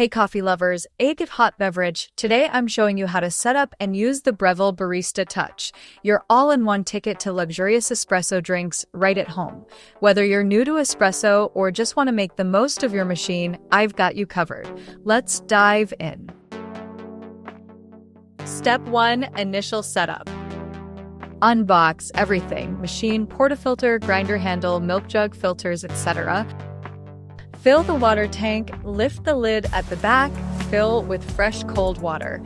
Hey coffee lovers, a good hot beverage. Today I'm showing you how to set up and use the Breville Barista Touch, your all-in-one ticket to luxurious espresso drinks right at home. Whether you're new to espresso or just want to make the most of your machine, I've got you covered. Let's dive in. Step 1. Initial setup. Unbox everything: machine, portafilter, grinder handle, milk jug, filters, etc. Fill the water tank, lift the lid at the back, fill with fresh cold water.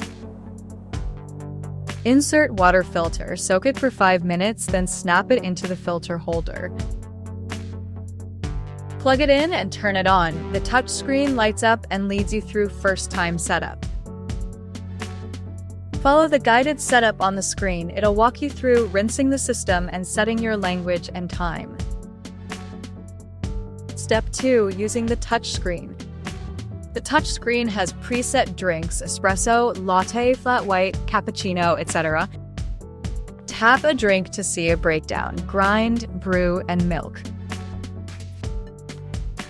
Insert water filter, soak it for 5 minutes, then snap it into the filter holder. Plug it in and turn it on. The touch screen lights up and leads you through first-time setup. Follow the guided setup on the screen. It'll walk you through rinsing the system and setting your language and time. Step 2. Using the touch screen. The touch screen has preset drinks: espresso, latte, flat white, cappuccino, etc. Tap a drink to see a breakdown: grind, brew, and milk.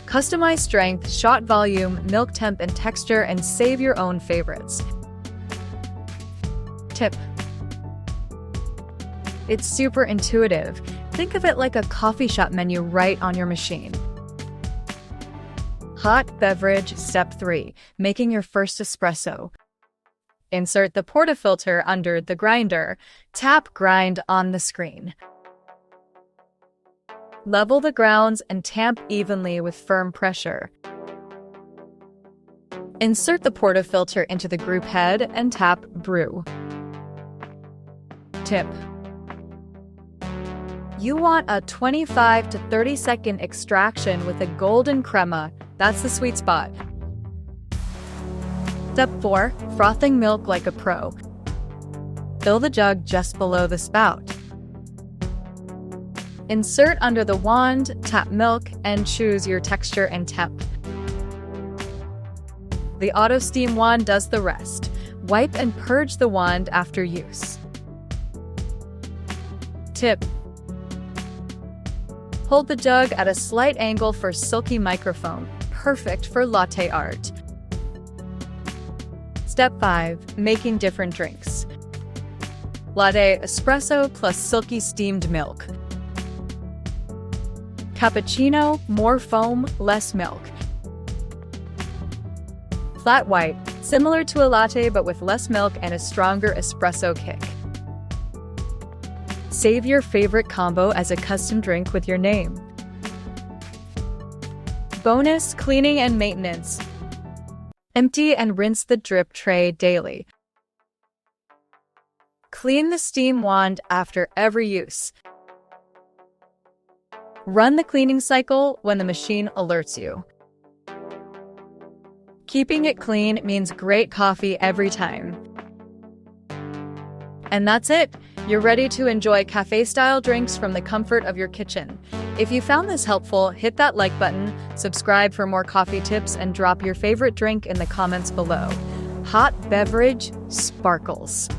Customize strength, shot volume, milk temp, and texture, and save your own favorites. Tip: it's super intuitive. Think of it like a coffee shop menu right on your machine. Hot beverage. Step 3. Making your first espresso. Insert the portafilter under the grinder. Tap grind on the screen. Level the grounds and tamp evenly with firm pressure. Insert the portafilter into the group head and tap brew. Tip: you want a 25 to 30 second extraction with a golden crema. That's the sweet spot. Step 4. Frothing milk like a pro. Fill the jug just below the spout. Insert under the wand, tap milk, and choose your texture and temp. The auto steam wand does the rest. Wipe and purge the wand after use. Tip: hold the jug at a slight angle for silky microfoam, perfect for latte art. Step 5. Making different drinks. Latte, espresso plus silky steamed milk. Cappuccino, more foam, less milk. Flat white, similar to a latte but with less milk and a stronger espresso kick. Save your favorite combo as a custom drink with your name. Bonus: cleaning and maintenance. Empty and rinse the drip tray daily. Clean the steam wand after every use. Run the cleaning cycle when the machine alerts you. Keeping it clean means great coffee every time. And that's it! You're ready to enjoy cafe-style drinks from the comfort of your kitchen. If you found this helpful, hit that like button, subscribe for more coffee tips, and drop your favorite drink in the comments below. Hot beverage sparkles.